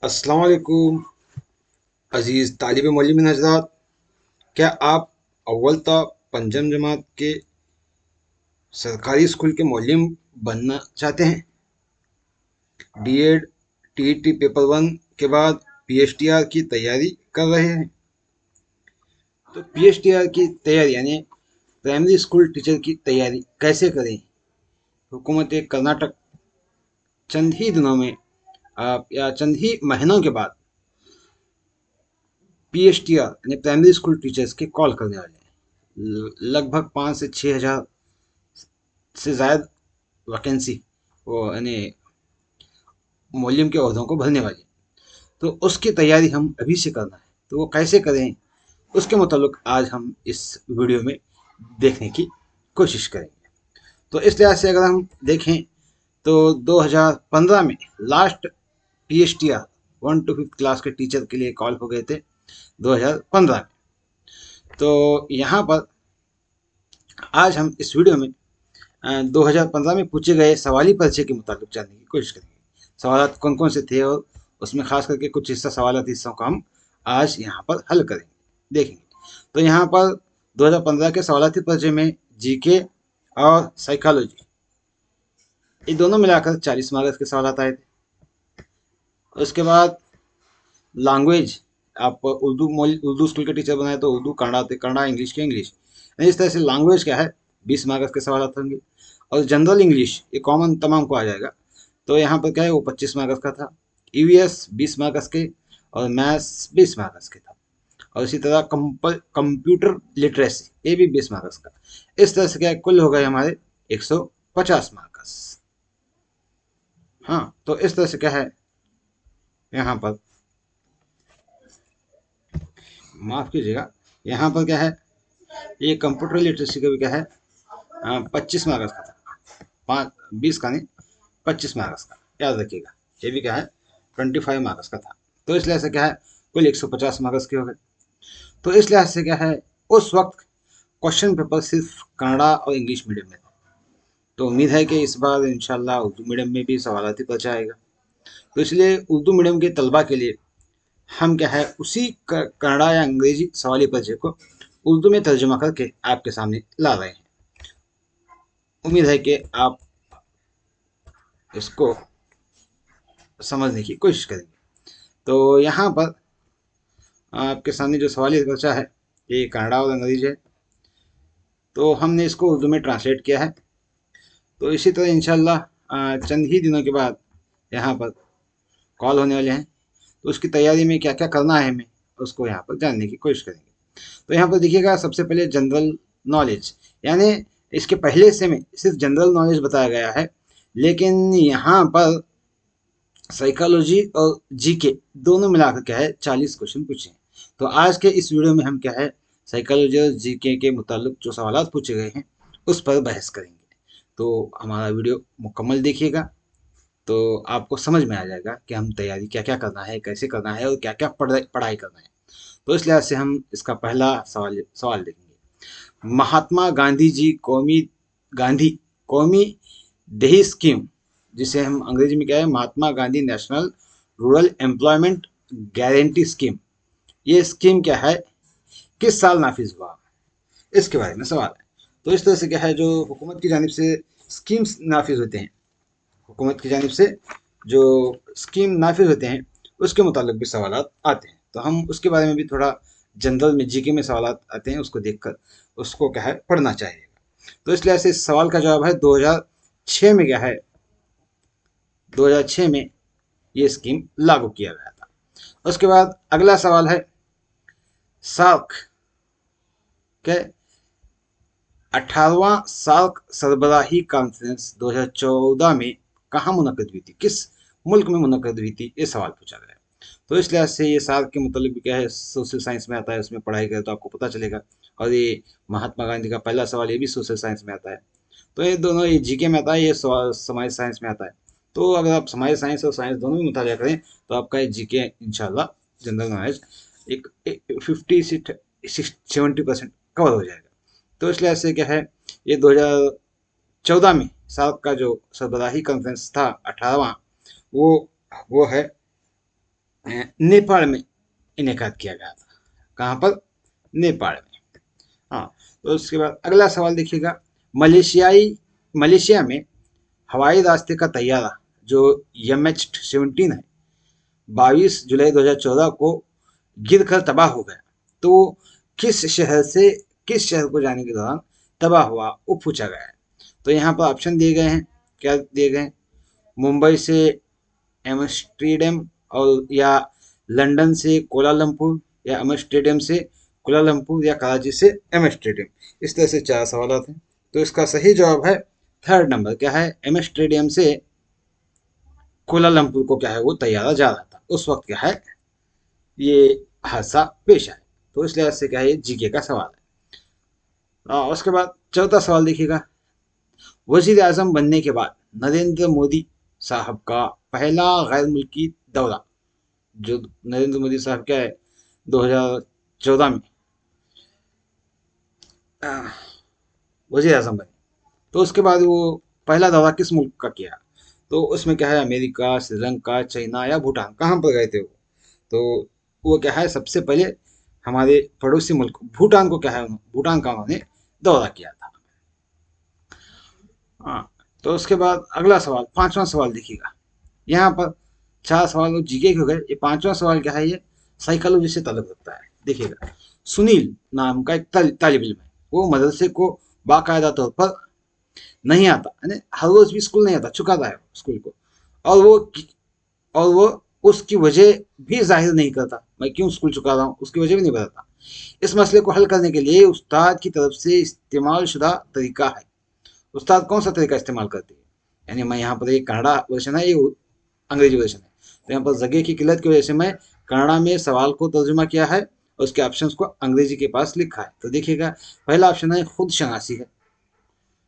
अस्सलाम वालेकुम अज़ीज़ तालिब मौलमी हज़रात। क्या आप अव्वल ता पंजम जमात के सरकारी स्कूल के मौलम बनना चाहते हैं? डीएड टीईटी पेपर वन के बाद पीएसटीआर की तैयारी कर रहे हैं? तो पीएसटीआर की तैयारी यानी प्राइमरी स्कूल टीचर की तैयारी कैसे करें? हुकूमत कर्नाटक चंद ही दिनों में या चंद ही महीनों के बाद पीएसटीआर यानी प्राइमरी स्कूल टीचर्स के कॉल करने वाले हैं। लगभग 5 से 6 हज़ार से ज़ायद वैकेंसी वो यानी मौलम के ओहदों को भरने वाली। तो उसकी तैयारी हम अभी से करना है, तो वो कैसे करें उसके मुताबिक आज हम इस वीडियो में देखने की कोशिश करेंगे। तो इस लिहाज से अगर हम देखें तो 2015 में लास्ट पीएसटीआर 1 to 5th क्लास के टीचर के लिए कॉल हो गए थे 2015 में। तो यहाँ पर आज हम इस वीडियो में 2015 में पूछे गए सवाली परिचय के मुताबिक जानने की कोशिश करेंगे। सवाल कौन कौन से थे और उसमें खास करके कुछ हिस्सों को हम आज यहाँ पर हल करेंगे, देखेंगे। तो यहाँ पर 2015 के सवालाती परिचय में जीके और साइकोलॉजी ये दोनों मिलाकर 40 मार्क्स के सवाल आए थे। उसके बाद लैंग्वेज, आप उर्दू स्कूल के टीचर बनाए तो उर्दू, कन्नड़ा, इंग्लिश के इंग्लिश, इस तरह से लैंग्वेज क्या है 20 मार्क्स के सवाल होंगे। और जनरल इंग्लिश ये कॉमन तमाम को आ जाएगा, तो यहाँ पर क्या है वो 25 मार्क्स का था। ईवीएस 20 मार्क्स के और मैथ्स 20 मार्क्स के था। और इसी तरह कंप्यूटर लिटरेसी ये भी 20 मार्क्स का। इस तरह से क्या कुल हो गए हमारे 150 मार्क्स। हाँ, तो इस तरह से क्या है यहाँ पर, माफ कीजिएगा, यहाँ पर क्या है ये कंप्यूटर लिटरेसी का भी क्या है 25 मार्क्स का था। 20 का नहीं, 25 मार्क्स का, याद रखिएगा। ये भी क्या है 25 मार्क्स का था। तो इस लिहाज से क्या है कुल 150 मार्क्स के हो गए। तो इस लिहाज से क्या है उस वक्त क्वेश्चन पेपर सिर्फ कन्नड़ा और इंग्लिश मीडियम में था। तो उम्मीद है कि इस बार इंशाल्लाह उर्दू मीडियम में भी सवालाती पर्चा आएगा। तो इसलिए उर्दू मीडियम के तलबा के लिए हम क्या है उसी कन्नड़ा या अंग्रेजी सवाली पर्चे को उर्दू में तर्जुमा करके आपके सामने ला रहे हैं। उम्मीद है कि आप इसको समझने की कोशिश करेंगे। तो यहाँ पर आपके सामने जो सवाली पर्चा है ये कन्नड़ा और अंग्रेजी है, तो हमने इसको उर्दू में ट्रांसलेट किया है। तो इसी तरह इंशाल्लाह चंद ही दिनों के बाद यहाँ पर कॉल होने वाले हैं, तो उसकी तैयारी में क्या क्या करना है हमें उसको यहाँ पर जानने की कोशिश करेंगे। तो यहाँ पर देखिएगा सबसे पहले जनरल नॉलेज, यानी इसके पहले से में सिर्फ जनरल नॉलेज बताया गया है, लेकिन यहाँ पर साइकोलॉजी और जीके दोनों मिलाकर क्या है 40 क्वेश्चन पूछे हैं। तो आज के इस वीडियो में हम क्या है साइकोलॉजी और जीके के मुताबिक जो सवाल पूछे गए हैं उस पर बहस करेंगे। तो हमारा वीडियो मुकम्मल देखिएगा, तो आपको समझ में आ जाएगा कि हम तैयारी क्या क्या करना है, कैसे करना है और क्या क्या पढ़ाई करना है। तो इस लिहाज से हम इसका पहला सवाल देखेंगे। महात्मा गांधी कौमी देही स्कीम, जिसे हम अंग्रेजी में क्या है Mahatma Gandhi national rural employment guarantee scheme, ये स्कीम क्या है किस साल नाफिज हुआ, इसके बारे में सवाल है। तो इस तरह से क्या है जो हुकूमत की जानिब से स्कीम्स नाफिज होते हैं, हुकूमत की जानिब से जो स्कीम नाफिज होते हैं उसके मुतालिक भी सवाल आते हैं। तो हम उसके बारे में भी थोड़ा जनरल में जीके में सवाल आते हैं, उसको देखकर उसको क्या है पढ़ना चाहिए। तो इस लिहाज से इस सवाल का जवाब है 2006 में क्या है 2006 में ये स्कीम लागू किया गया था। उसके बाद अगला सवाल है सार्क के 18वां सार्क सरबराही कॉन्फ्रेंस 2014 में कहाँ मुनक़द हुई थी, किस मुल्क में मुनक़द हुई थी, ये सवाल पूछा गया। तो इस लिहाज से ये सार्क के मतलब क्या है सोशल साइंस में आता है, उसमें पढ़ाई करें तो आपको पता चलेगा। और ये महात्मा गांधी का पहला सवाल ये भी सोशल साइंस में आता है। तो ये दोनों ये जीके में आता है, ये समाज साइंस में आता है। तो अगर आप समाज साइंस और साइंस दोनों में मुताबिया करें तो आपका ये जीके इंशाल्लाह जनरल नॉलेज एक 50 से 70% कवर हो जाएगा। तो इस लिहाज से क्या है ये 2014 में सार्क का जो सरबराही कॉन्फ्रेंस था 18वां, वो है नेपाल में इनेकाद किया गया था। कहाँ पर? नेपाल में। हाँ, तो उसके बाद अगला सवाल देखिएगा। मलेशिया में हवाई रास्ते का तैयारा जो MH17 है, 22 जुलाई 2014 को गिरकर तबाह हो गया। तो किस शहर से किस शहर को जाने के दौरान तबाह हुआ, वो पूछा गया है। तो यहाँ पर ऑप्शन दिए गए हैं। क्या दिए गए हैं? मुंबई से एम्स्टर्डम, और या लंदन से कोलालमपुर, या एम्स्टर्डम से कोलालमपुर, या कराची से एम्स्टर्डम। इस तरह से 4 सवाल हैं। तो इसका सही जवाब है थर्ड नंबर। क्या है? एम्स्टर्डम से कोलालमपुर को क्या है वो तैयारा जा रहा था। उस वक्त क्या है ये हादसा पेश आया। तो इस लिहाज से क्या है ये जीके का सवाल है। उसके बाद चौथा सवाल देखिएगा। वजीर आजम बनने के बाद नरेंद्र मोदी साहब का पहला गैर मुल्की दौरा, जो नरेंद्र मोदी साहब क्या है 2014 में वजीर आजम बने, तो उसके बाद वो पहला दौरा किस मुल्क का किया? तो उसमें क्या है अमेरिका, श्रीलंका, चाइना या भूटान, कहाँ पर गए थे वो? तो वो क्या है सबसे पहले हमारे पड़ोसी मुल्क भूटान को क्या है भूटान का उन्होंने दौरा किया था। हाँ, तो उसके बाद अगला सवाल, पांचवा सवाल देखिएगा। यहाँ पर 4 सवाल जीके के हो गए। ये पांचवा सवाल क्या है ये साइकोलॉजी से ताल्लुक रखता है। देखिएगा, सुनील नाम का एक तालिब इल्म है। वो मदरसे को बाकायदा तौर पर नहीं आता, यानी हर रोज भी स्कूल नहीं आता, चुकाता है स्कूल को। और वो उसकी वजह भी जाहिर नहीं करता, मैं क्यों स्कूल चुका रहा हूँ उसकी वजह भी नहीं बताता। इस मसले को हल करने के लिए उस्ताद की तरफ से इस्तेमाल शुदा तरीका है। उस्ताद कौन सा तरीका इस्तेमाल करती है? यानी मैं यहाँ पर, ये कन्नड़ा वर्जन है, ये अंग्रेजी वर्जन है। तो यहाँ पर जगह की किल्लत की वजह से मैं कन्नड़ा में सवाल को तर्जुमा किया है और उसके ऑप्शंस को अंग्रेजी के पास लिखा है। तो देखिएगा, पहला ऑप्शन है खुद शनासी है,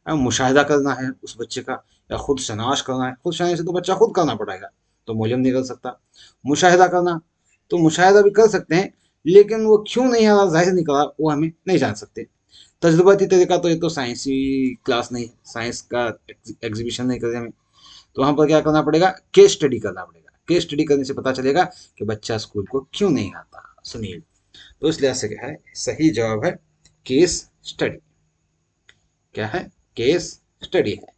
मुशाहिदा करना है उस बच्चे का, या खुद शनाश करना है। खुद शनासी तो बच्चा खुद करना पड़ेगा, तो मूल्यम नहीं कर सकता। मुशाहिदा करना, तो मुशाहिदा भी कर सकते हैं, लेकिन वो क्यों नहीं आ रहा, जाहिर नहीं करा, वो हमें नहीं जान सकते। तजुर्बाती तरीका, तो ये तो साइंसी क्लास नहीं, साइंस का एग्जीबिशन नहीं कर हमें। तो वहाँ पर क्या करना पड़ेगा? केस स्टडी करना पड़ेगा। केस स्टडी करने से पता चलेगा कि बच्चा स्कूल को क्यों नहीं आता। सुनील, तो इस लिहाज से क्या है सही जवाब है केस स्टडी। क्या है? केस स्टडी है।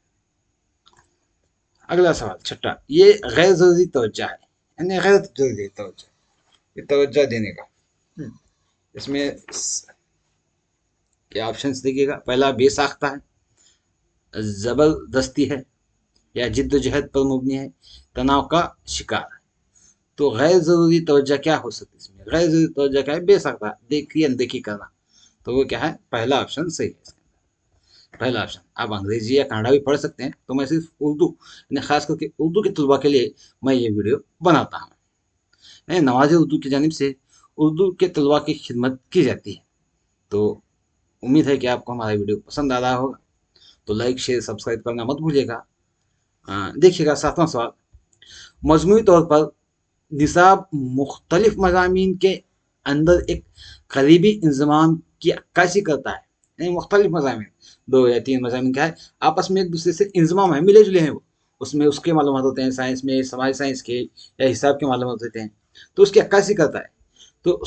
अगला सवाल छठा, ये गैर जरूरी तवज्जा है, यानी गैर जरूरी तवज्जा, ये तवज्जा देने का। इसमें क्या ऑप्शंस देखिएगा। पहला बेसाख्ता है, जबरदस्ती है, या जिद्दोजहद पर मुबनी है, तनाव का शिकार है। तो गैर जरूरी तवज्जा क्या हो सकती है इसमें? गैर जरूरी तवज्जा क्या है? बेसाख्ता, देखी अनदेखी करना। तो वो क्या है? पहला ऑप्शन सही है इसका। पहला ऑप्शन। आप अंग्रेजी या कन्नड़ा भी पढ़ सकते हैं, तो मैं सिर्फ उर्दू, यानी खास करके उर्दू के तलबा के लिए मैं ये वीडियो बनाता हूँ। नवाज उर्दू की जानिब से उर्दू के तलबा की खिदमत की जाती है। तो उम्मीद है कि आपको हमारा वीडियो पसंद आ रहा होगा। तो लाइक, शेयर, सब्सक्राइब करना मत भूलिएगा। देखिएगा 7वां सवाल, मजमूई तौर पर निसाब मुख्तलिफ मज़ामीन के अंदर एक करीबी इंजमाम की अक्कासी करता है। यानी मुख्तलिफ मज़ामीन, 2 या 3 मज़ामीन क्या है आपस में एक दूसरे से इंजमाम है, मिले जुले हैं वो। उसमें उसके मालूमात होते हैं साइंस में, समाज साइंस के या हिसाब के मालूमात होते हैं, तो उसकी अक्कासी करता है। तो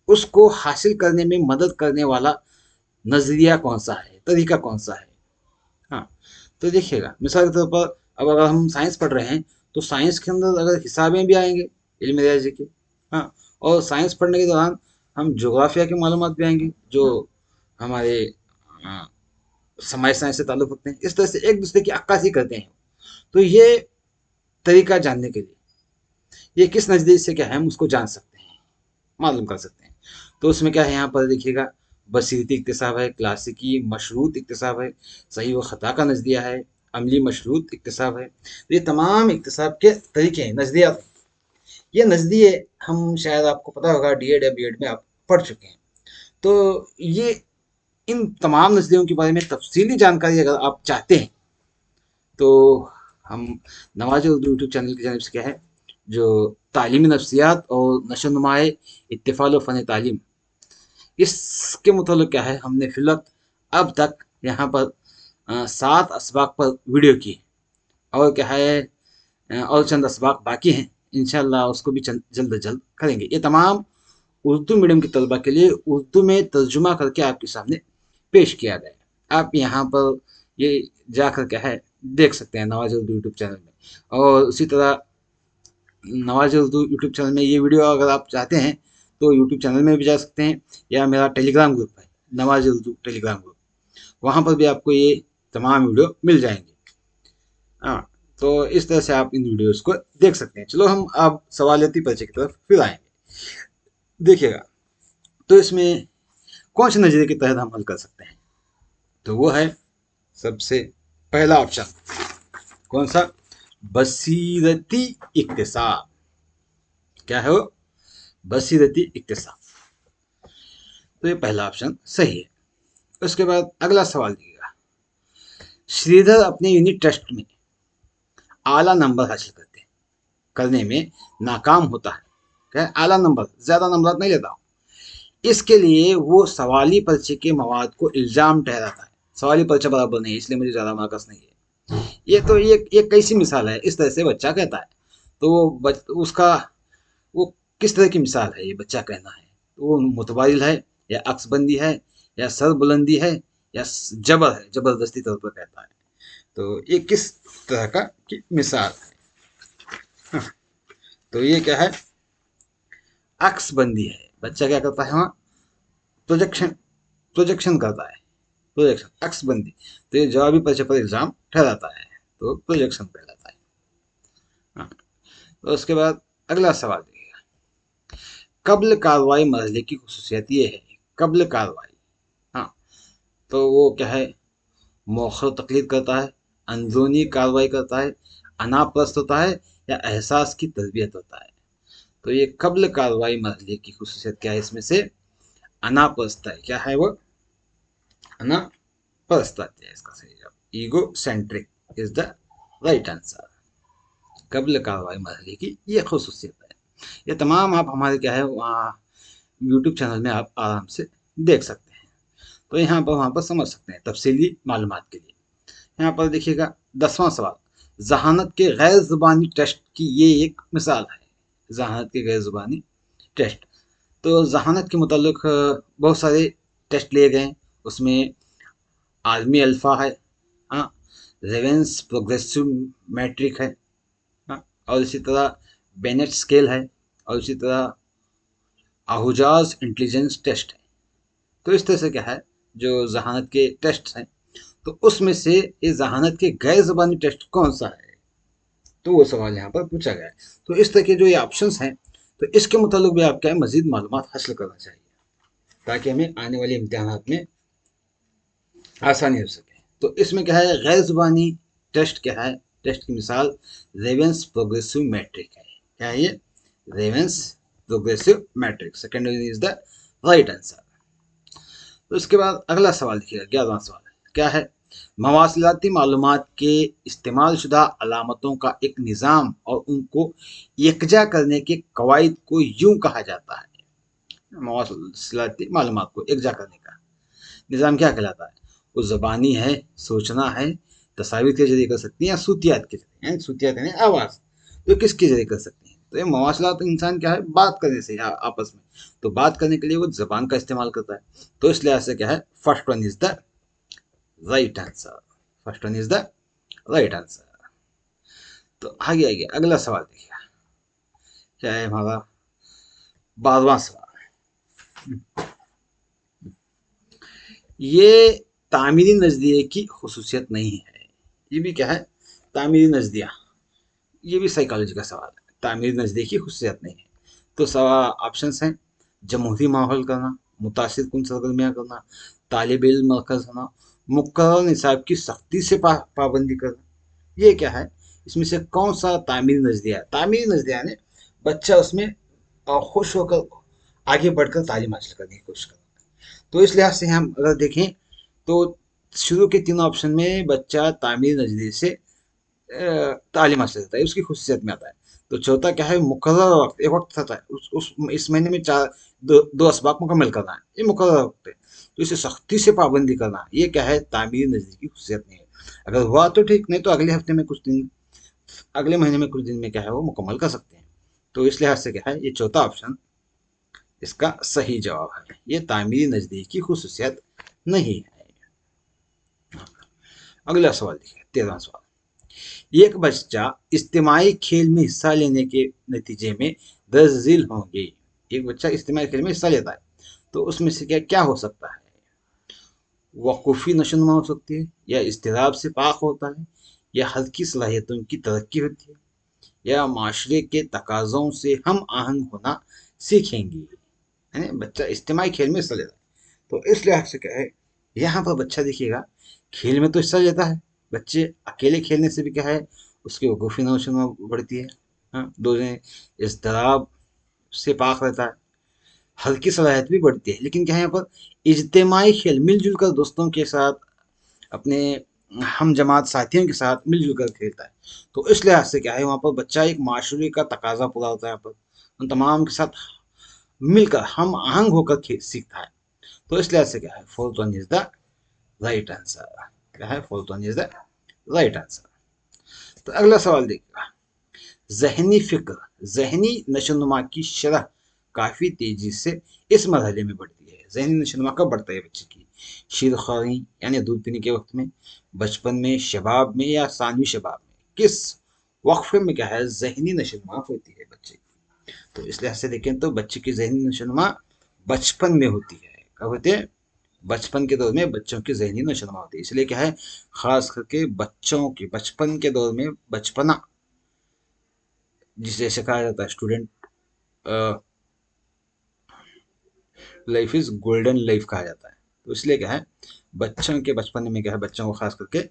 उसको हासिल करने में मदद करने वाला नज़रिया कौन सा है, तरीका कौन सा है? हाँ, तो देखिएगा मिसाल के तौर पर, अब अगर हम साइंस पढ़ रहे हैं तो साइंस के अंदर अगर हिसाबें भी आएंगे इल्म रियाजी के। हाँ, और साइंस पढ़ने के दौरान हम जोग्राफिया के मालूमात भी आएंगे जो हमारे अ, समाज साइंस से ताल्लुक़ रखते हैं। इस तरह से एक दूसरे की अक्कासी करते हैं। तो ये तरीका जानने के लिए ये किस नज़रिए से क्या है हम उसको जान सकते हैं, मालूम कर सकते हैं। तो उसमें क्या है यहाँ पर देखिएगा, बसीरती इक्तिसाब है, क्लासिकी मशरूत इक्तिसाब है, सही व ख़ता का नज़रिया है, अमली मशरूत इक्तिसाब है। तो ये तमाम इक्तिसाब के तरीके हैं, नज़रिया। ये नज़रिए हम शायद आपको पता होगा डीएड या बीएड में आप पढ़ चुके हैं। तो ये इन तमाम नज़रियों के बारे में तफसीली जानकारी अगर आप चाहते हैं तो हम नवाज उर्दू यूट्यूब चैनल की जानिब से क्या है जो तालीमी नफ्सियात और नशो नुमाए इत्तिफाल फ़न तालीम, इसके मुताल्लिक़ क्या है हमने फिलहाल अब तक यहाँ पर 7 असबाक पर वीडियो की, और क्या है और चंद असबाक बाकी हैं। इंशाल्लाह उसको भी जल्द जल्द करेंगे। ये तमाम उर्दू मीडियम के तलबा के लिए उर्दू में तर्जुमा करके आपके सामने पेश किया गया। आप यहाँ पर ये जाकर क्या है देख सकते हैं नवाज उर्दू यूट्यूब चैनल में। और उसी तरह नवाज उर्दू यूट्यूब चैनल में ये वीडियो अगर आप चाहते हैं तो यूट्यूब चैनल में भी जा सकते हैं, या मेरा टेलीग्राम ग्रुप है नवाज उर्दू टेलीग्राम ग्रुप, वहाँ पर भी आपको ये तमाम वीडियो मिल जाएंगे। हाँ, तो इस तरह से आप इन वीडियोस को देख सकते हैं। चलो हम अब सवालियती परिचय की तरफ फिर आएंगे। देखिएगा, तो इसमें कौन से नजरिए के तहत हम हल कर सकते हैं, तो वो है सबसे पहला ऑप्शन, कौन सा, बसीरती इक्तिसाब। क्या है वो, बसीरती इक्तिसाब। तो ये पहला ऑप्शन सही है। उसके बाद अगला सवाल देखिएगा, श्रीधर अपने यूनिट टेस्ट में आला नंबर हासिल करने में नाकाम होता है। क्या, आला नंबर, ज्यादा नंबर नहीं लेता हूं, इसके लिए वो सवाली पर्चे के मवाद को इल्जाम ठहराता है। सवाली पर्चा बराबर नहीं है इसलिए मुझे ज्यादा मार्क्स नहीं है। ये तो ये कैसी मिसाल है, इस तरह से बच्चा कहता है। तो उसका वो किस तरह की मिसाल है, ये बच्चा कहना है, तो वो मुतबादिल है या अक्सबंदी है या सरबुलंदी है या जबर है, जबरदस्ती तौर पर कहता है। तो ये किस तरह का की मिसाल है। हाँ, तो ये क्या है, अक्सबंदी है। बच्चा क्या करता है, वहाँ प्रोजेक्शन प्रोजेक्शन करता है, प्रोजेक्शन अक्सबंदी। तो ये जवाबी पर्चे पर इल्जाम ठहराता है, तो प्रोजेक्शन कहलाता है। हाँ, तो उसके बाद अगला सवाल देखिएगा, कब्ल कार्रवाई मरहले की खुसूसियत ये है, कब्ल कार्रवाई, हाँ, तो वो क्या है, मौखर तकलीद करता है, अंदरूनी कार्रवाई करता है, अनाप्रस्त होता है या एहसास की तरबियत होता है। तो ये कब्ल कार्रवाई मरहले की खुसूसियत क्या है, इसमें से अनाप्रस्त है। क्या है वो, अनाप्रस्त है इसका सही जवाब, ego centric is the right answer. कब्ल कार्रवाई मरहले की ये खुसूसियत है। ये तमाम आप हमारे क्या है वहाँ यूट्यूब चैनल में आप आराम से देख सकते हैं। तो यहाँ पर वहाँ पर समझ सकते हैं तफसीली मालूमात के लिए। यहाँ पर देखिएगा 10वां सवाल, जहानत के गैर ज़ुबानी टेस्ट की ये एक मिसाल है। जहानत के गैर ज़ुबानी टेस्ट, तो जहानत के मुतालिक बहुत सारे टेस्ट लिए गए, उसमें आलमी अल्फ़ा है, हाँ, रेवेंस प्रोग्रेसिव मैट्रिक है, हाँ, और इसी तरह बेनेट स्केल है, और इसी तरह आहूजाज इंटेलिजेंस टेस्ट है। तो इस तरह से क्या है, जो जहानत के टेस्ट हैं, तो उसमें से ये जहानत के गैर ज़बानी टेस्ट कौन सा है, तो वो सवाल यहाँ पर पूछा गया है। तो इस तरह के जो ये ऑप्शंस हैं, तो इसके मुतालिक भी आप क्या है मजीद मालूमात हासिल करना चाहिए, ताकि हमें आने वाले इम्तिहानात में आसानी हो सके। तो इसमें क्या है, गैर ज़ुबानी टेस्ट क्या है, टेस्ट की मिसाल रेवेंस प्रोग्रेसिव मैट्रिक है। क्या है ये, Raven's progressive matrix, second is the right answer. तो इसके बाद अगला सवाल देखिएगा, 11वां सवाल क्या है, मवासिलाती मालूमात के इस्तेमाल शुदा अलामतों का एक निज़ाम और उनको यकजा करने के कवायद को यूं कहा जाता है। मवासिलाती मालूमात को यकजा करने का निज़ाम क्या कहलाता है, वो ज़बानी है, सोचना है, तस्वीर के जरिए कर सकती हैं, या सूतियात के जरिए, सूतियात यानी आवाज़, तो किसके जरिए कर सकती हैं। तो ये मवासलात तो इंसान क्या है, बात करने से आपस में, तो बात करने के लिए वो ज़बान का इस्तेमाल करता है। तो इस लिहाज से क्या है, first one is the right answer, first one is the right answer. तो आगे अगला सवाल देखिए, क्या है हमारा 12वां सवाल, ये तामीरी नज़रिए की खुसूसियत नहीं है। ये भी क्या है, तामीरी नज़रिया, ये भी साइकोलॉजी का सवाल है, तामीरी नज़रिए की खुसूसियत नहीं है। तो ऑप्शंस हैं, जमहूरी माहौल करना, मुतासिर कुन सरगर्मियाँ करना, तालिब इल्म मरकज़ होना, मुकर्रर निसाब की सख्ती से पाबंदी करना। ये क्या है, इसमें से कौन सा तामीरी नज़रिया है। तामीरी नज़रिया ने बच्चा उसमें खुश होकर आगे बढ़कर तालीम हासिल करने की कोशिश करता है। तो इस लिहाज से हम अगर देखें तो शुरू के 3 ऑप्शन में बच्चा तामीरी नज़रिए से तालीम हासिल करता है, उसकी खुसूसियत में आता है। तो चौथा क्या है, मुकर्रर वक्त, एक वक्त होता है उस इस महीने में दो असबाब मुकम्मल करना है, ये मुकर्रर वक्त है। तो इसे सख्ती से पाबंदी करना, ये क्या है, तामीरी नज़रिए की खुसूसियत नहीं है। अगर हुआ तो ठीक, नहीं तो अगले हफ्ते में कुछ दिन, अगले महीने में कुछ दिन में क्या है वो मुकम्मल कर सकते हैं। तो इस लिहाज से क्या है, ये चौथा ऑप्शन इसका सही जवाब है। ये तामीरी नजदीक की खुसूसियत नहीं है। अगला सवाल देखिए, 13वां सवाल। एक बच्चा इज्तिमाई खेल में हिस्सा लेने के नतीजे में दर्ज होंगे। एक बच्चा इज्तिमाई खेल में हिस्सा लेता है, तो उसमें से क्या क्या हो सकता है? वक़ूफ़ी नशोनुमा हो सकती है, या इज़्तिराब से पाक होता है, या हल्की सलाहियतों की तरक्की होती है, या माशरे के तकाज़ों से हम आहंग होना सीखेंगे। यानी बच्चा इज्तिमाई खेल में हिस्सा लेता है, तो इस लिहाज से क्या है, यहाँ पर बच्चा देखिएगा खेल में तो हिस्सा लेता है। बच्चे अकेले खेलने से भी क्या है, उसकी वक़ूफ़ी नशोनुमा बढ़ती है। हाँ, दूसरे इज़्तिराब से पाक रहता है, हल्की सलाहियत भी बढ़ती है। लेकिन क्या है यहाँ पर, इज्तिमाई खेल मिलजुल कर दोस्तों के साथ, अपने हम जमात साथियों के साथ मिलजुल कर खेलता है, तो इस लिहाज से क्या है, वहाँ पर बच्चा एक माशरे का तकाजा पूरा होता है। यहाँ पर उन तमाम के साथ मिलकर हम आहंग होकर सीखता है। तो इस लिहाज से क्या है, fourth one is the right answer. क्या है, fourth one is the right answer. तो अगला सवाल देखिएगा, जहनी फिक्र, जहनी नशोनुमा की शरह काफ़ी तेजी से इस मरहले में बढ़ती है। जहनी नशोनुमा कब बढ़ता है बच्चे की? शीरखानी यानी दूध पीने के वक्त में, बचपन में, शबाब में, या सानवी शबाब में? किस वक्फे में क्या है, जहनी नशोनुमा होती है बच्चे की? तो इस लिहाज से देखें तो बच्चे की जहनी नशोनुमा बचपन में होती है। कब होती है? बचपन के दौर में बच्चों की जहनी नशोनुमा होती है। इसलिए क्या है, खास करके बच्चों के बचपन के दौर में, बचपना जिसे जैसे कहा जाता है, student life is golden life कहा जाता है। तो इसलिए क्या है, बच्चों के बचपन में क्या है, बच्चों को खास करके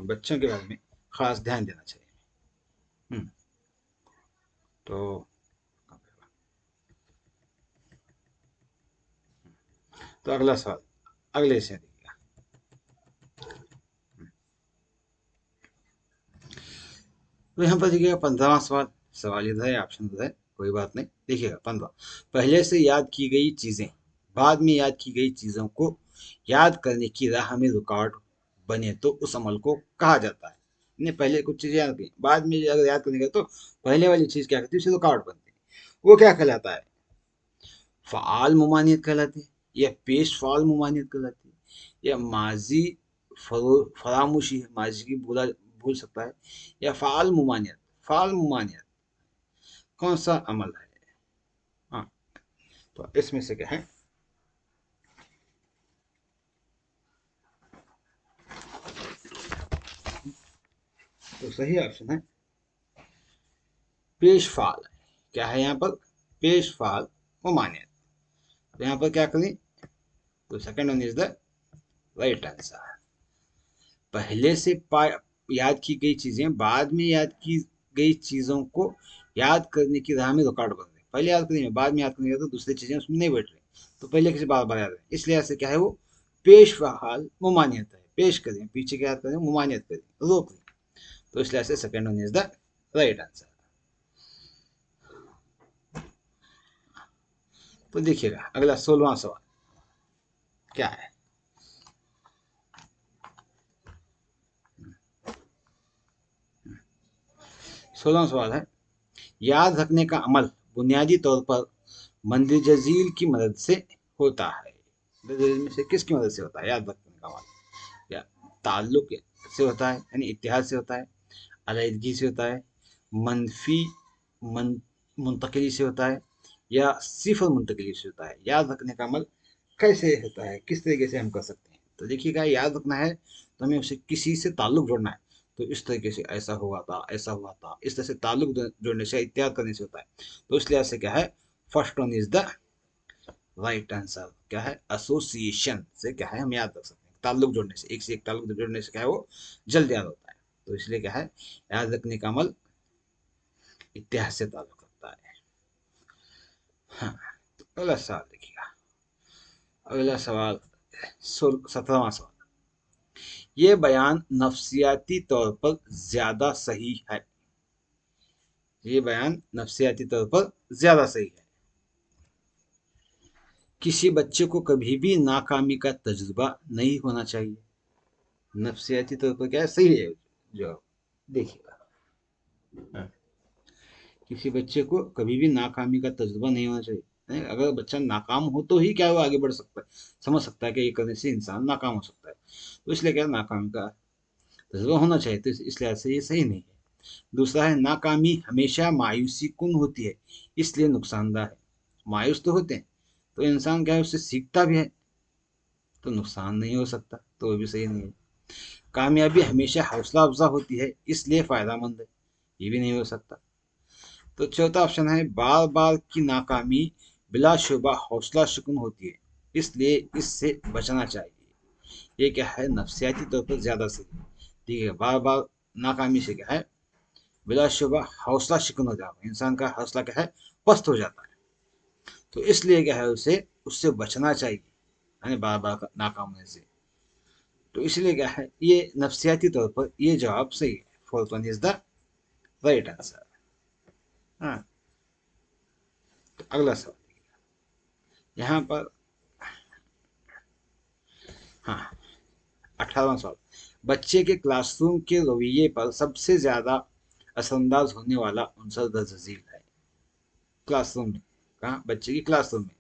बच्चों के बारे में खास ध्यान देना चाहिए। हम्म, तो अगला सवाल, अगले से देखिएगा। तो यहाँ पर देखिएगा 15वां सवाल, सवाल इधर है, ऑप्शन उधर है, कोई बात नहीं। देखिएगा 15, पहले से याद की गई चीजें बाद में याद की गई चीजों को याद करने की राह में रुकावट बने तो उस अमल को कहा जाता है। ने पहले कुछ चीजें याद की, बाद में अगर याद करने का तो पहले वाली चीज क्या करती है, उसे रुकावट बनती है। वो क्या कहलाता है? फ़ाल मुमानियत कहलाती है, या पेश फ़ाल मुमानियत कहलाती है, या माजी फरामोशी है, माजी की भूल सकता है, या फ़ाल मुमानियत। फ़ाल मुमानियत कौन सा अमल है? हाँ, तो इसमें से क्या है, तो सही ऑप्शन है पेश फ़ाल। क्या है यहाँ पर? पेश फ़ाल मुमानियत। तो यहाँ पर क्या करें, तो second one is the right answer. पहले से याद की गई चीजें बाद में याद की गई चीजों को याद करने की राह में रुकावट बन रही। पहले याद करनी है, बाद में याद करनी है, तो दूसरी चीजें उसमें नहीं बैठ रही, तो पहले किसी बार बार याद है। इसलिए ऐसे क्या है, वो पेश हाल मुमानियत है। पेश करें, पीछे क्या याद करें, मुमानियत करें, रोक दें। तो इसलिए ऐसे second one is the right answer. तो देखिएगा अगला 16वां सवाल क्या है। 16वां सवाल है, याद रखने का अमल बुनियादी तौर पर मंदजजील की मदद से होता है। मंदजजील में से किसकी मदद से होता है याद रखने का अमल? या ताल्लुक से होता है, यानी इत्तेहाद से होता है, अलहदगी से होता है, मनफी मन मुंतकली से होता है, या सिफर मुंतकली से होता है? याद रखने का अमल कैसे होता है, किस तरीके से हम कर सकते हैं? तो देखिएगा, याद रखना है तो हमें उसे किसी से ताल्लुक जोड़ना है। तो इस तरीके से ऐसा हुआ था, ऐसा हुआ था, इस तरह से ताल्लुक जोड़ने से, इत्याद करने से होता है। तो इस लिहाज से क्या है, first one is the right answer. क्या है, एसोसिएशन से क्या है, हम याद रख सकते हैं। ताल्लुक जोड़ने से, एक से एक ताल्लुक जोड़ने से क्या है, वो जल्द याद होता है। तो इसलिए क्या है, याद रखने का अमल इतिहास से ताल्लुक रखता है। हाँ, तो अगला सवाल देखिएगा, अगला सवाल 17वां सवाल, ये बयान नफ्सियाती तौर पर ज्यादा सही है। ये बयान नफ्सियाती तौर पर ज्यादा सही है। किसी बच्चे को कभी भी नाकामी का तजुर्बा नहीं होना चाहिए। नफ्सियाती तौर पर क्या है, सही है जवाब। देखिएगा, हाँ, किसी बच्चे को कभी भी नाकामी का तजुर्बा नहीं होना चाहिए। अगर बच्चा नाकाम हो तो ही क्या वो आगे बढ़ सकता है, समझ सकता है कि ये करने से इंसान नाकाम हो सकता है। तो इसलिए क्या, नाकामी का तजुर्बा होना चाहिए, तो इसलिए से ये सही नहीं है। दूसरा है, नाकामी हमेशा मायूसी कुन होती है, इसलिए नुकसानदायक है। मायूस तो होते हैं, तो इंसान क्या है, उससे सीखता भी है, तो नुकसान नहीं हो सकता, तो वो भी सही नहीं है। कामयाबी हमेशा हौसला अफजा होती है, इसलिए फायदेमंद है, ये भी नहीं हो सकता। तो चौथा ऑप्शन है, बार बार की नाकामी बिलाशुबा हौसला शिकन होती है, इसलिए इससे बचना चाहिए। ये क्या है, नफ्सियाती तौर पर ज्यादा सही है। ठीक है, बार बार नाकामी से क्या है, बिलाशुबा हौसला शिकन हो जाता है, इंसान का हौसला क्या है, पस्त हो जाता है। तो इसलिए क्या है, उसे उससे बचना चाहिए, यानी बार बार नाकाम होने से। तो इसलिए क्या है, ये नफ्सियाती तौर पर ये जवाब सही है। Fourth one is the right answer. हाँ, तो अगला सवाल यहाँ पर, हाँ, 18वां सवाल, बच्चे के क्लासरूम के रवैये पर सबसे ज्यादा असरअंदाज होने वाला उनसर दर्ज झील है। क्लासरूम में, कहाँ, बच्चे की क्लासरूम में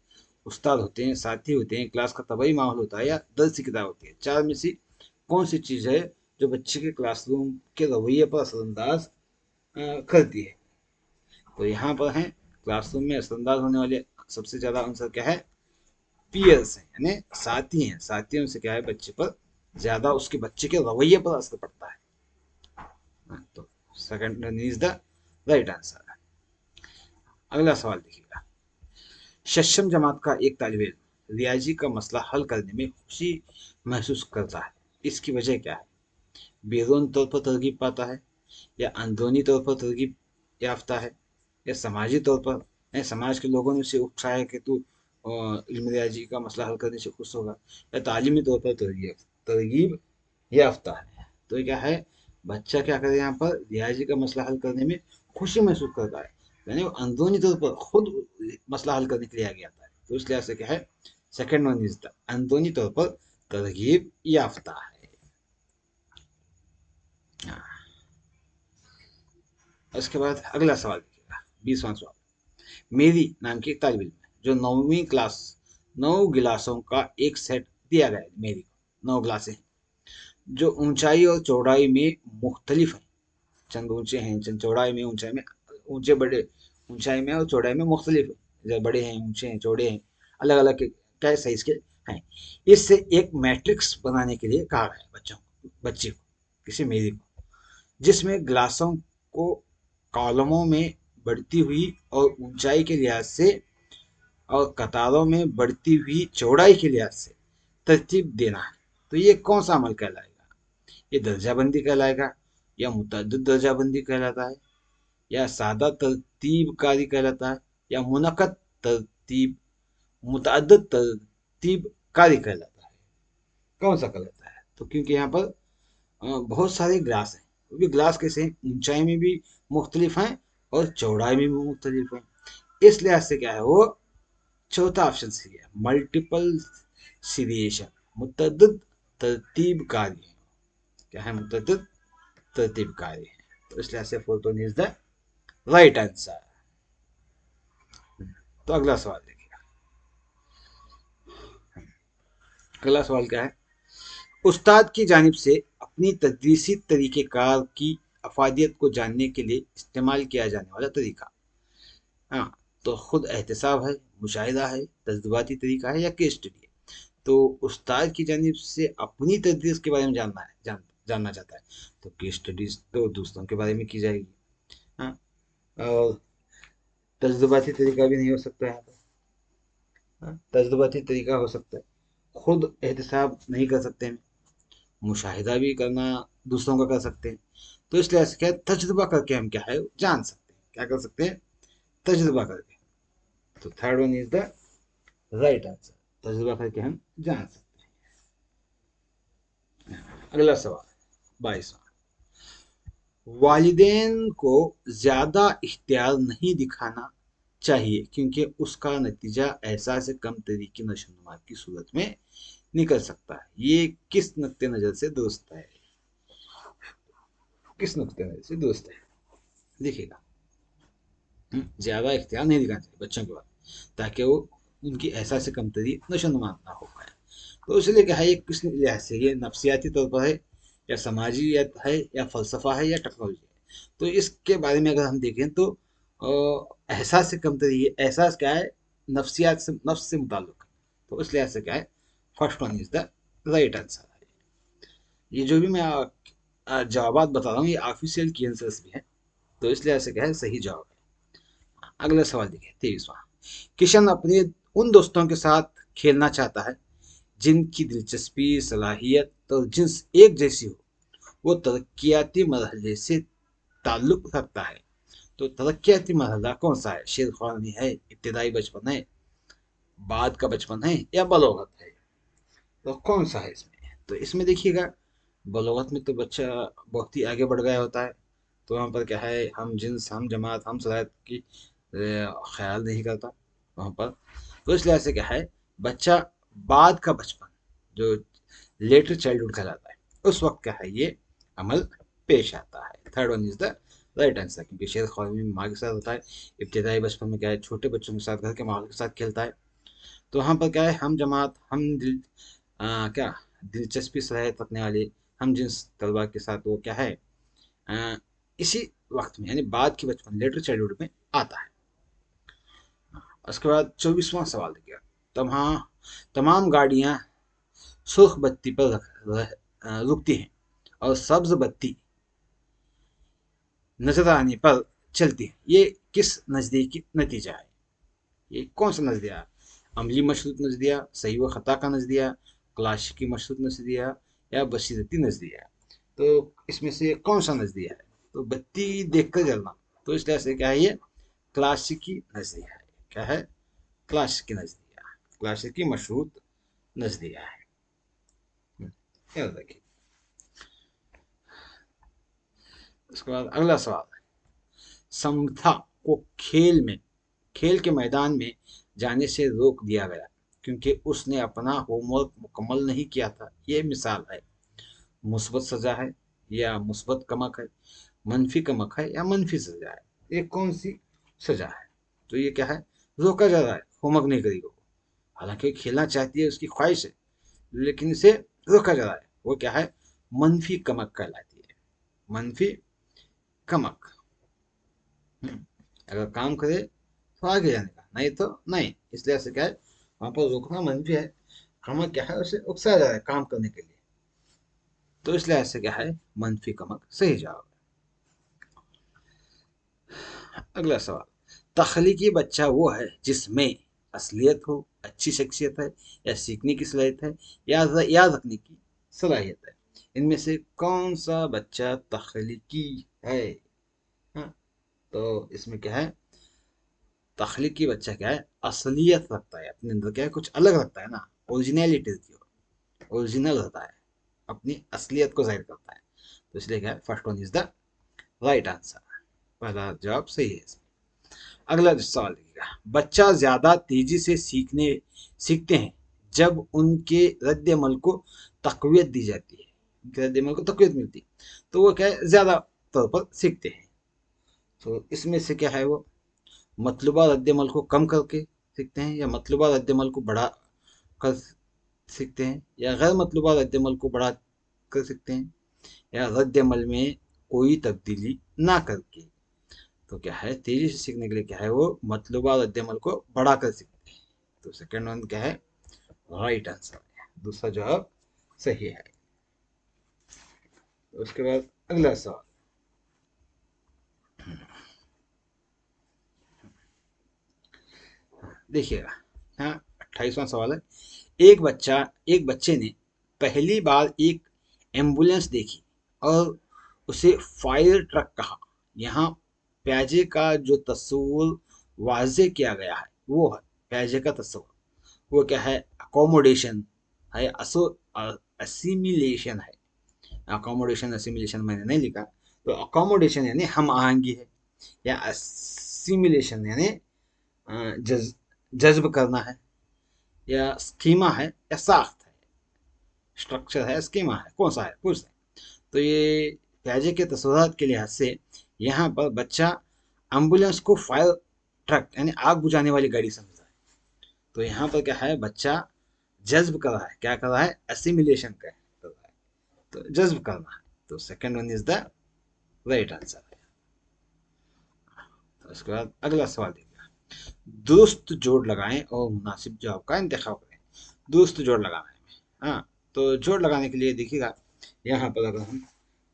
उस्ताद होते हैं, साथी होते हैं, क्लास का तबाही माहौल होता है, या दर्ज की किताब होती है। चार में से कौन सी चीज है जो बच्चे के क्लासरूम के रवैये पर असरअंदाज करती है? तो यहाँ पर है, क्लासरूम में असरअंदाज होने वाले सबसे ज्यादा आंसर क्या है, पीयर्स हैं, यानी साथी हैं। साथियों से क्या है, बच्चे पर ज्यादा उसके बच्चे के रवैये पर असर पड़ता है। तो second is the right answer. अगला सवाल देखिएगा, शशम जमात का एक तालिब इल्म रियाजी का मसला हल करने में खुशी महसूस करता है, इसकी वजह क्या है? बेरून तौर पर तरगीब पाता है, या अंदरूनी तौर पर तरगीब याफ्ता है, या समाजी तौर पर, या समाज के लोगों ने उसे उकसाया है कि तू इल्म रियाजी का मसला हल करने से खुश होगा, या तालीमी तौर पर तरगीब तरगीब याफ्ता है। तो क्या है, बच्चा क्या करे, यहाँ पर रियाजी का मसला हल करने में खुशी महसूस करता है, यानी वो अंदरूनी तौर पर खुद मसला हल करने के लिए आगे आता है। तो इस लिहाज से क्या है, सेकंड वन इज द अंदरूनी तौर पर तरगीब याफ्ता है। हाँ, उसके बाद अगला सवाल देखिएगा, 20वां सवाल, मेरी नाम की एक तालिब इल्म है जो 9वीं क्लास, 9 गिलासों का एक सेट दिया गया है। मेरी को 9 गिलासें हैं जो ऊंचाई और चौड़ाई में मुख्तलिफ हैं। चंद ऊंचे हैं, चंद चौड़ाई में, ऊंचाई में, ऊंचे बड़े, ऊंचाई में और चौड़ाई में मुख्तलिफ है, जैसे बड़े हैं, ऊंचे हैं, चौड़े हैं, अलग अलग के क्या साइज के हैं। इससे एक मैट्रिक्स बनाने के लिए कहा गया है बच्चों को, बच्चे को, किसी मेरी को, जिसमें ग्लासों को कॉलमों में बढ़ती हुई और ऊंचाई के लिहाज से और कतारों में बढ़ती हुई चौड़ाई के लिहाज से तरतीब देना है। तो ये कौन सा अमल कहलाएगा? ये दर्जाबंदी कहलाएगा, या मुतअद्दिद दर्जाबंदी कहलाता है, या सादा तरतीबकारी कहलाता है, या मुनक्कद तरतीब, मुतअद्दिद तरतीबकारी कहलाता है? कौन सा कहलाता है? तो क्योंकि यहाँ पर बहुत सारे ग्लास हैं, वो भी ग्लास कैसे हैं, ऊंचाई में भी मुख्तलिफ हैं और चौड़ाई में भी मुख्तलिफ हैं। इस लिहाज से क्या है वो, चौथा ऑप्शन सही है, मल्टीपल सीरिएशन, मुतअद्दिद तरतीबकारी है। क्या है, मुतअद्दिद तरतीबकारी है। तो इस लिहाज से fourth one is the right answer. तो अगला सवाल देखिए, अगला सवाल क्या है, उस्ताद की जानिब से अपनी तदरीसी तरीक़ेकार की अफादियत को जानने के लिए इस्तेमाल किया जाने वाला तरीका। हाँ, तो खुद एहतसाब है, मुशाहिदा है, तजुर्बाती तरीका है, या केस स्टडी है? तो उस्ताद की जानिब से अपनी तदरीस के बारे में जानना है, जानना चाहता है, तो केस स्टडीज तो दूसरों के बारे में की जाएगी। हाँ, और तजुर्बाती तरीका भी नहीं हो सकता यहाँ पर। हाँ, तजुर्बाती तरीका हो सकता है, खुद एहतसाब नहीं कर सकते हैं, मुशाहिदा भी करना दूसरों का कर सकते हैं। तो इसलिए ऐसे क्या है, तजुर्बा करके हम क्या है जान सकते हैं, क्या कर सकते हैं, तजुर्बा करके। तो third one is the right answer, तजुर्बा करके हम जान सकते हैं। अगला सवाल, 22वां, वालिदैन को ज्यादा इख्तियार नहीं दिखाना चाहिए क्योंकि उसका नतीजा एहसास कम तरीके नशोनुमा की सूरत में निकल सकता है। ये किस नुक्ते नजर से दुरुस्त है? किस नुक्ते नजर से दुरुस्त है? देखिएगा, ज्यादा इख्तियार नहीं दिखाना चाहिए बच्चों के बाद, ताकि वो उनकी एहसास कमतरी नशोनुमा ना हो पाए। तो इसलिए क्या है, ये किस लिहाज से, ये नफ्सियाती तौर पर है या समाजी है या फलसफा है या टेक्नोलॉजी है? तो इसके बारे में अगर हम देखें तो एहसास से कमतरी है। एहसास क्या है? नफ्सियात से, नफ्स से मुताल्लुक है। तो इस लिहाज से क्या है, first one is the right answer. ये जो भी मैं जवाब बता रहा हूँ, ये ऑफिशियल की आंसर्स भी हैं, तो इस लिहाज से क्या है, सही जवाब है। अगला सवाल देखिए, 23वां। किशन अपने उन दोस्तों के साथ खेलना चाहता है जिनकी दिलचस्पी, सलाहियत और जिन्स एक जैसी हो। वो तरक्याती मरहले से ताल्लुक रखता है। तो तरक्याती मरहला कौन सा है? शेरख्वानी है, इब्तदाई बचपन है, बाद का बचपन है या बलोगत है? तो कौन सा है इसमें? तो इसमें देखिएगा, बलोगत में तो बच्चा बहुत ही आगे बढ़ गया होता है। तो वहाँ पर क्या है, हम जिन्स, हम जमात, हम सलाहियत की ख्याल नहीं करता वहाँ पर। तो इस लिहाज से क्या है, बच्चा बाद का बचपन, जो लेटर चाइल्डहुड कहलाता है, उस वक्त क्या है, ये अमल पेश आता है। Third one is the right answer, क्योंकि शेर ख्वानी में माँ के साथ होता है। इब्तदाई बचपन में क्या है, छोटे बच्चों के साथ, घर के माहौल के साथ खेलता है। तो वहाँ पर क्या है, हम जमात, हम दिल, क्या दिलचस्पी सलाहियत रखने वाले हम जिस तलबा के साथ वो क्या है, आ, इसी वक्त में, यानी बाद की बचपन, लेटर चाइल्डहुड में आता है। उसके बाद 24वां सवाल देखिए। तमाम तमाम गाड़ियां सुर्ख बत्ती पर रुकती हैं और सब्ज बत्ती नजर आने पर चलती है। ये किस नजदीकी नतीजा है? ये कौन सा नजरिया? अमली मशरूत नजरिया, सही व खता का नजरिया, क्लासिकी मशरूत नजरिया या बशीरती नजरिया? तो इसमें से कौन सा नजरिया है? तो बत्ती देखकर जलना, तो इस लिहाज से क्या है, ये क्लासिकी नजरिया है। क्या है? क्लासिकी नजरिया, क्लासिकी मशरूत नजरिया है। याद रखिए। उसके बाद अगला सवाल। समथा को खेल के मैदान में जाने से रोक दिया गया क्योंकि उसने अपना होमवर्क मुकम्मल नहीं किया था। ये मिसाल है। मुस्बत सजा है या मुस्बत कमक है, मनफी कमक है या मनफी सजा है? ये कौन सी सजा है? तो ये क्या है, रोका जा रहा है, होमवर्क नहीं करेगा वो। हालांकि खेलना चाहती है, उसकी ख्वाहिश है, लेकिन इसे रोका जा रहा है। वो क्या है, मनफी कमक कहलाती है। मनफी कमक। अगर काम करे तो आगे जाने का, नहीं तो नहीं। इसलिए ऐसे क्या है, वहां पर रुकना मंफी है, कमक क्या है, उसे उकसाया जा रहा है काम करने के लिए। तो इसलिए ऐसे क्या है, मंफी कमक सही जवाब है। अगला सवाल। तखलीकी बच्चा वो है जिसमें असलियत हो, अच्छी शख्सियत है या सीखने की सलाहियत है या याद रखने की सलाहियत है? इनमें से कौन सा बच्चा तखलीकी है? हाँ, तो इसमें क्या है, तख्लीकी बच्चा क्या है, असलियत रखता है अपने अंदर, क्या है, कुछ अलग रखता है ना, ओरिजिनलिटी होती है, ओरिजिनल होता है, अपनी असलियत को जाहिर करता है। तो इसलिए क्या है, first one is the right answer. पहला जवाब सही है इसमें। अगला सवाल देखिएगा। बच्चा ज्यादा तेजी से सीखते हैं जब उनके रद्द अमल को तकवीत दी जाती है, रद्द अमल को तकवीत मिलती है, तो वो क्या है, ज्यादा तौर पर सीखते हैं। तो इसमें से क्या है, वो मतलूबा रद्दमल को कम करके सीखते हैं या मतलूबा रद्दमल को बढ़ा कर सीखते हैं या गैर मतलूबा रद्दमल को बढ़ा कर सीखते हैं या रद्दमल में कोई तब्दीली ना करके? तो क्या है, तेजी से सीखने के लिए क्या है, वो मतलूबा रद्दमल को बढ़ा कर सीखते हैं। तो सेकंड वन क्या है, राइट आंसर है, दूसरा जवाब सही है। उसके बाद अगला सवाल देखिएगा। हाँ, 28वां सवाल है। एक बच्चे ने पहली बार एक एम्बुलेंस देखी और उसे फायर ट्रक कहा। यहाँ प्याजे का जो तस्वुर वाजे किया गया है, वो है प्याजे का तस्वुर। वो क्या है, अकोमोडेशन है, असिमिलेशन है। अकोमोडेशन असिमिलेशन मैंने नहीं लिखा। तो अकोमोडेशन यानी हम आहंगी है, या असिमिलेशन यानी जज्ब करना है, या स्कीमा है या साख्त है। स्ट्रक्चर है, स्कीमा है, कौन सा है पूछ रहे हैं। तो ये प्याजे के तस्वुरात के लिहाज से यहाँ पर बच्चा एम्बुलेंस को फायर ट्रक यानी आग बुझाने वाली गाड़ी समझ रहा है। तो यहाँ पर क्या है, बच्चा जज्ब कर रहा है, क्या कर रहा है, एसिमिलेशन कर रहा है, तो जज्ब करना है। तो second one is the right answer. तो उसके बाद अगला सवाल देखिए, दुरुस्त जोड़ लगाएं और मुनासिब जवाब का इंतखाब करें। दुरुस्त जोड़ लगाना है। हाँ, तो जोड़ लगाने के लिए देखिएगा, यहाँ पर अगर हम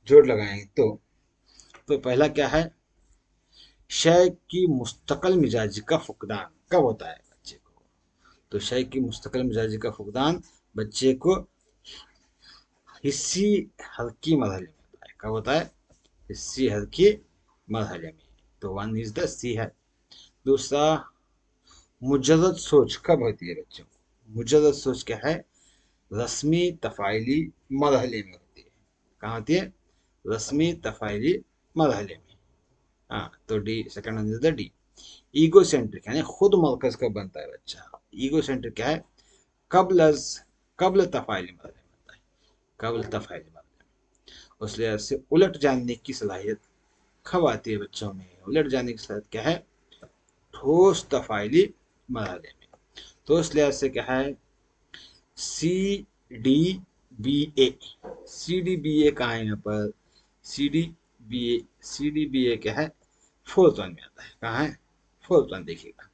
जोड़ लगाएंगे तो पहला क्या है, शय की मुस्तकिल मिजाजी का फुकदान कब होता है बच्चे को। तो शय की मुस्तकिल मिजाजी का फुकदान बच्चे को हिस्सी हल्की मरहले में होता है। कब होता है, हिस्सी हल्की मरहले में। तो वन इज द सी है। दूसरा, मुजर्रद सोच कब होती है बच्चों को। मुजर्रद सोच क्या है, रस्मी तफ़ाइली मरहले में होती है। कहाँ होती है, रस्मी तफ़ाइली मरहले में। हाँ, तो D, second one is the D. Ego centric यानी खुद मरकज कब बनता है बच्चा। ईगो सेंट्रिक क्या है, कब्ल कब्ल तफ़ाइली मरहले में बनता है, कब्ल तफ़ाइली मरहले में। उस लिहाज से उलट जानने की सलाहियत कब आती है बच्चों में। उलट जानने की सलाहियत क्या है, ठोस तफ़ाइली मरहले में। तो इस लिहाज से क्या है, सी डी बी ए। सी डी बी ए कहाँ है यहाँ पर, सी डी बी ए, सी डी बी ए क्या है, फोर्थ वन में आता है। कहाँ है, फोर्थ वन देखिएगा,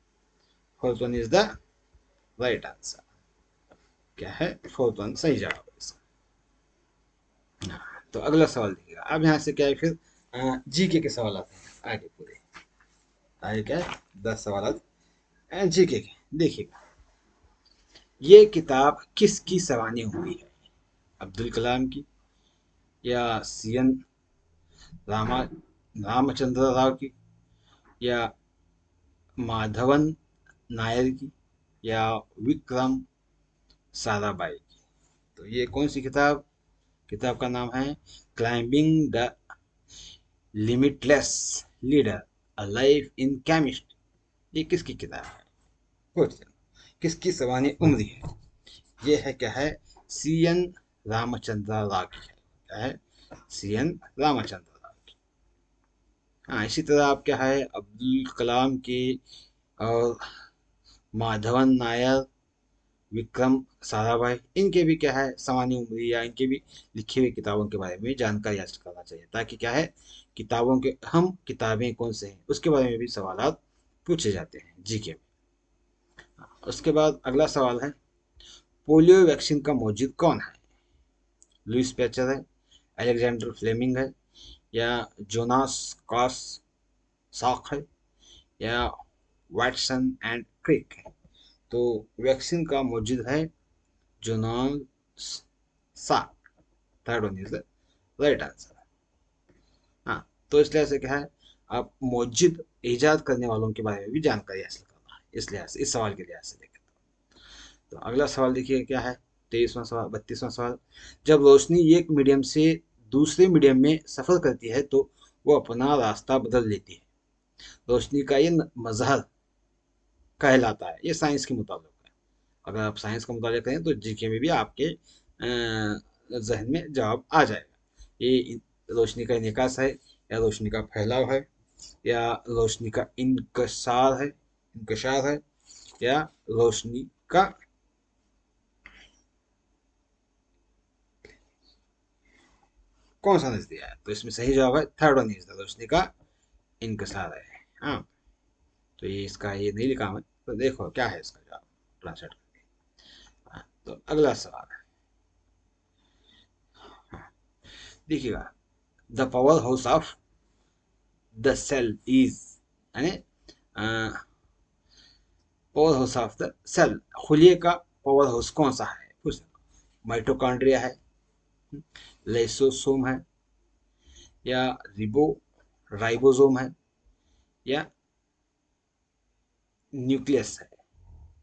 fourth one is the right answer. क्या है, फोर्थ वन सही जवाब है इसका। तो अगला सवाल देखिएगा, अब यहाँ से क्या है फिर जीके के सवाल आते हैं आगे पूरे। आगे क्या है, 10 सवाल जीके के। देखिएगा, ये किताब किसकी सवानी हुई है, अब्दुल कलाम की, या सी एन रामा रामचंद्र राव की, या माधवन नायर की, या विक्रम साराभाई की। तो ये कौन सी किताब, किताब का नाम है climbing the limitless leader, a life in chemistry. ये किसकी किताब है, क्वेश्चन, किसकी सवानी उम्र है। ये है क्या है, सी एन रामचंद्र राव की है। क्या है, सी एन रामचंद्र राव की। हाँ, इसी तरह आप क्या है, अब्दुल कलाम की और माधवन नायर, विक्रम साराभाई, इनके भी क्या है सामान्य उम्र या इनके भी लिखी हुई किताबों के बारे में जानकारी हासिल करना चाहिए, ताकि क्या है, किताबों के हम किताबें कौन से हैं उसके बारे में भी सवाल पूछे जाते हैं जीके में। उसके बाद अगला सवाल है, पोलियो वैक्सीन का मौजूद कौन है। लुइस पैचर है, अलेक्जेंडर फ्लेमिंग है, या जोनास कॉस सॉक है, या वाटसन एंड क्रिक है। तो वैक्सीन का मौजूद है Jonas Salk. Third one is the right answer. हाँ, तो इस लिहाज से क्या है, आप मौजूद ईजाद करने वालों के बारे में भी जानकारी हासिल करना है, इस लिहाज से, इस सवाल के लिहाज से देखें तो अगला सवाल देखिए क्या है, 23वां सवाल, 32वां सवाल। जब रोशनी एक मीडियम से दूसरे मीडियम में सफर करती है तो वो अपना रास्ता बदल लेती है। रोशनी का ये मजहर कहलाता है, ये साइंस के मुताबिक है। अगर आप साइंस का मुताबिक करें तो जीके में भी आपके जहन में जवाब आ जाएगा। ये रोशनी का इनकास है, या रोशनी का फैलाव है, या रोशनी का इंकशार है, या रोशनी का कौन सा नजरिया है। तो इसमें सही जवाब है थर्ड वन इज द, रोशनी का इनकसार है। हाँ, तो ये इसका ये नहीं लिखा है, तो देखो क्या है इसका जवाब ट्रांसलेट करके। हाँ, तो अगला सवाल है, हाँ, देखिएगा, the power house of the cell is, यानी power house of the cell, खुलिए का पावर हाउस कौन सा है पूछ, माइटोकॉन्ड्रिया है, लाइसोसोम है, या रिबो राइबोसोम है, या न्यूक्लियस है।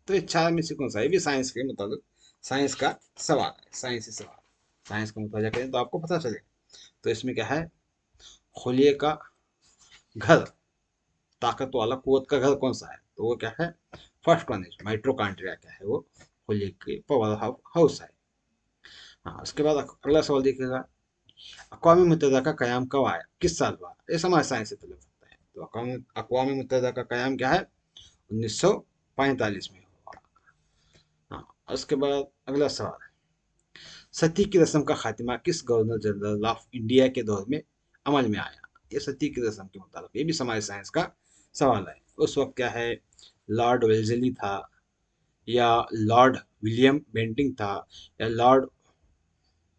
तो ये चार में से कौन सा है, ये भी साइंस के मुताबिक, साइंस का सवाल है, साइंसी सवाल, साइंस का मुताजा करें तो आपको पता चलेगा। तो इसमें क्या है, खुलिए का घर, ताकत वाला कुवत का घर कौन सा है, तो वो क्या है, फर्स्ट वन है, माइट्रोकॉन्ड्रिया क्या है, वो खुलिए के पावर हाउस है। हाँ, उसके बाद अगला सवाल देखिएगा, अक़वाम मुत्तहिदा का क़याम कब आया, किस साल हुआ? ये समाज साइंस से तल्लुक़ रखता है। तो अक़वाम मुत्तहिदा का क़याम क्या है? 1945 में हुआ। हाँ, उसके बाद अगला सवाल, सती की रस्म का खात्मा किस गवर्नर जनरल ऑफ इंडिया के दौर में अमल में आया? ये सती की रस्म के मुताबिक, ये भी समाज साइंस का सवाल है। उस वक्त क्या है, लॉर्ड वेल्जली था, या लॉर्ड विलियम बेंटिंग था, या लॉर्ड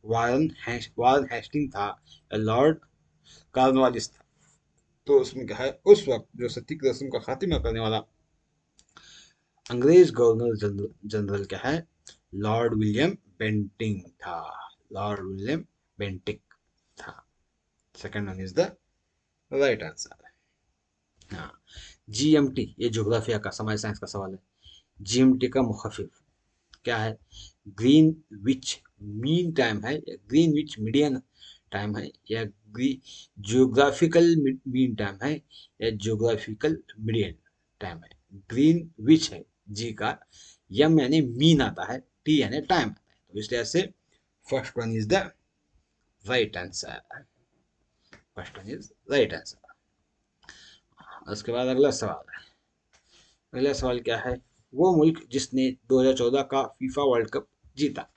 वारन हेस्टिंग था, या लॉर्ड कॉर्नवालिस था? तो उसमें क्या है, उस वक्त जो सती की रस्म का खात्मा करने वाला अंग्रेज गवर्नर जनरल क्या है, लॉर्ड विलियम बेंटिंग था। लॉर्ड विलियम बेंटिक था। Second one is the right answer. हाँ, जीएमटी, ये ज्योग्राफिया का समाज साइंस का सवाल है। जीएमटी का मुखफिफ क्या है? ग्रीन विच मीन टाइम है, या ग्रीन विच मीडियन टाइम है, या जियोग्राफिकल मीन टाइम है, या जियोग्राफिकल मीडियन टाइम है? ग्रीन विच है जी का, यम यानी मीन आता है, टी यानी टाइम आता है, तो इसलिए से first one is the right answer. First one is right answer. उसके बाद अगला सवाल है, अगला सवाल क्या है, वो मुल्क जिसने 2014 का फीफा वर्ल्ड कप जीता,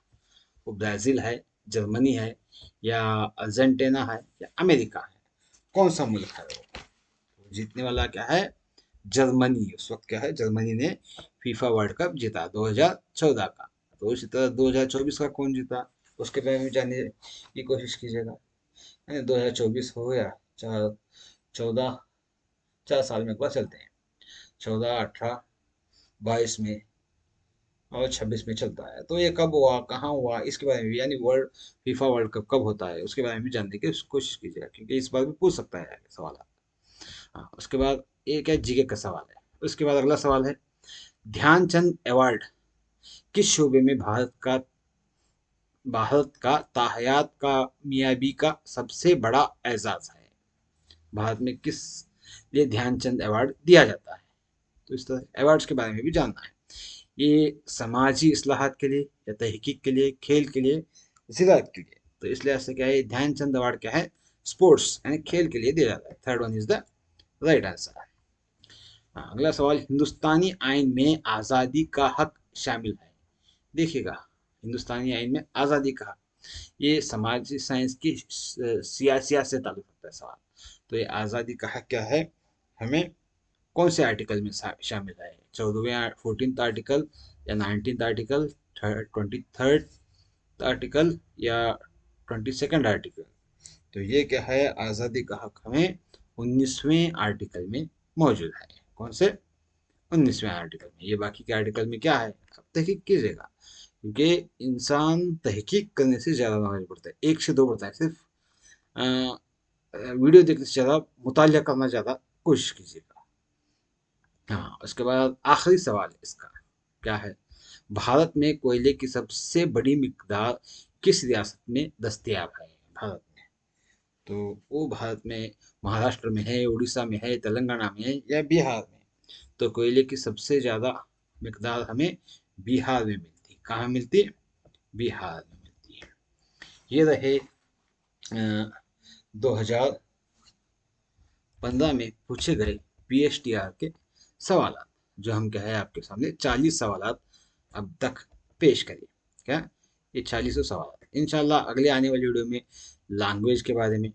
वो ब्राजील है, जर्मनी है, या अर्जेंटीना है, या अमेरिका है? कौन सा मुल्क है वो? जीतने वाला क्या है, जर्मनी। उस वक्त क्या है, जर्मनी ने फीफा वर्ल्ड कप जीता 2014 का। तो इसी तरह 2024 का कौन जीता, उसके बारे में जानने की कोशिश कीजिएगा। 2024 हो गया, चार 14, 4 साल में एक बार चलते हैं, 14, 18, 22 में और 26 में चलता है। तो ये कब हुआ, कहाँ हुआ, इसके बारे में भी, यानी वर्ल्ड फीफा वर्ल्ड कप कब होता है, उसके बारे में भी जानने की कोशिश कीजिएगा, क्योंकि इस बार भी पूछ सकता है सवाल। हाँ, उसके बाद एक है जीके का सवाल है। उसके बाद अगला सवाल है, ध्यानचंद अवार्ड किस शोबे में भारत का ताहयात कामयाबी का सबसे बड़ा एजाज है? भारत में किस लिए ध्यानचंद अवार्ड दिया जाता है? तो इस तरह अवार्ड्स के बारे में भी जानना है। ये समाजी इस्लाहात के लिए, या तहकीक के लिए, खेल के लिए, ज़राअत के लिए? तो इसलिए ऐसे क्या है, ध्यानचंद अवार्ड क्या है, स्पोर्ट्स यानी खेल के लिए दिया जाता है। Third one is the right answer. अगला सवाल, हिंदुस्तानी आइन में आज़ादी का हक शामिल है? देखिएगा, हिंदुस्तानी आइन में आज़ादी का हक, ये समाजी साइंस की सियासिया से ताल्लुक रखता है सवाल। तो ये आज़ादी का हक क्या है, हमें कौन से आर्टिकल में शामिल है? 14वें 14th आर्टिकल, या 19th आर्टिकल, 23rd आर्टिकल, या 22nd आर्टिकल? तो ये क्या है, आज़ादी का हक हमें 19वें आर्टिकल में मौजूद है। कौन से? 19वें आर्टिकल में। ये बाकी के आर्टिकल में क्या है, अब तहकीक कीजिएगा, क्योंकि इंसान तहकीक करने से ज़्यादा नॉलेज बढ़ता है, एक से दो बढ़ता है। सिर्फ वीडियो देखने से ज़्यादा मुतालिया करना ज़्यादा कोशिश कीजिएगा। हाँ, उसके बाद आखिरी सवाल है इसका, क्या है, भारत में कोयले की सबसे बड़ी मिकदार किस रियासत में दस्तयाब है? भारत में, तो वो भारत में महाराष्ट्र में है, उड़ीसा में है, तेलंगाना में है, या बिहार में? तो कोयले की सबसे ज़्यादा मिकदार हमें बिहार में मिलती है। कहाँ मिलती है? बिहार में मिलती है। ये रहे 2015 में पूछे गए पीएसटीआर के सवाल, जो हम क्या है आपके सामने 40 सवाल अब तक पेश करिए। क्या ये 40 सवाल, इंशाल्लाह अगले आने वाली वीडियो में लैंग्वेज के बारे में,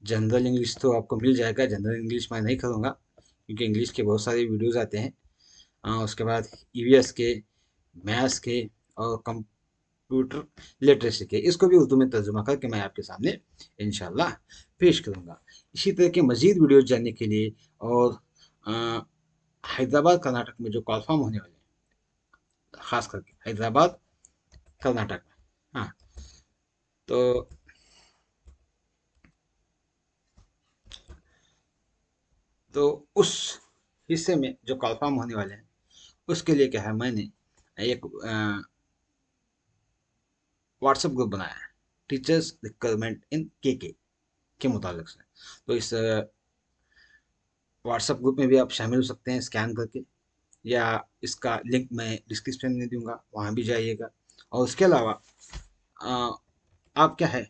जनरल इंग्लिश तो आपको मिल जाएगा, जनरल इंग्लिश मैं नहीं करूँगा क्योंकि इंग्लिश के बहुत सारे वीडियोस आते हैं। उसके बाद ईवीएस के, मैथ्स के, और कंप्यूटर लिटरेसी के, इसको भी उर्दू में तर्जुमा करके मैं आपके सामने इंशाल्लाह पेश करूँगा। इसी तरह के मज़ीद वीडियोस जानने के लिए, और अ, हैदराबाद कर्नाटक में जो कॉल फॉर्म होने वाले हैं, ख़ास करके हैदराबाद कर्नाटक में, हाँ, तो उस हिस्से में जो कॉल फॉर्म होने वाले हैं, उसके लिए क्या है, मैंने एक व्हाट्सएप ग्रुप बनाया है, टीचर्स रिक्वायरमेंट इन के मुताबिक से। तो इस व्हाट्सएप ग्रुप में भी आप शामिल हो सकते हैं स्कैन करके, या इसका लिंक मैं डिस्क्रिप्शन में दूंगा, वहाँ भी जाइएगा। और उसके अलावा आप क्या है,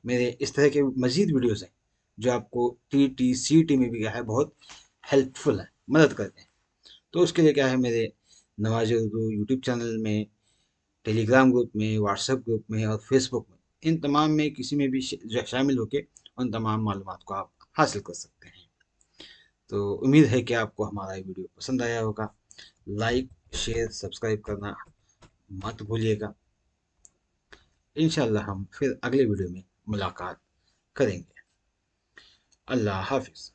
मेरे इस तरह के मज़ीद वीडियोज़ हैं जो आपको टीटी सीटी में भी क्या है बहुत हेल्पफुल है, मदद करते हैं। तो उसके लिए क्या है, मेरे नवाज उर्दू यूट्यूब चैनल में, टेलीग्राम ग्रुप में, व्हाट्सएप ग्रुप में और फेसबुक में, इन तमाम में किसी में भी जो शामिल होकर उन तमाम मालूमात को आप हासिल कर सकते हैं। तो उम्मीद है कि आपको हमारा ये वीडियो पसंद आया होगा। लाइक, शेयर, सब्सक्राइब करना मत भूलिएगा। इंशाल्लाह हम फिर अगले वीडियो में मुलाकात करेंगे। अल्लाह हाफिज़।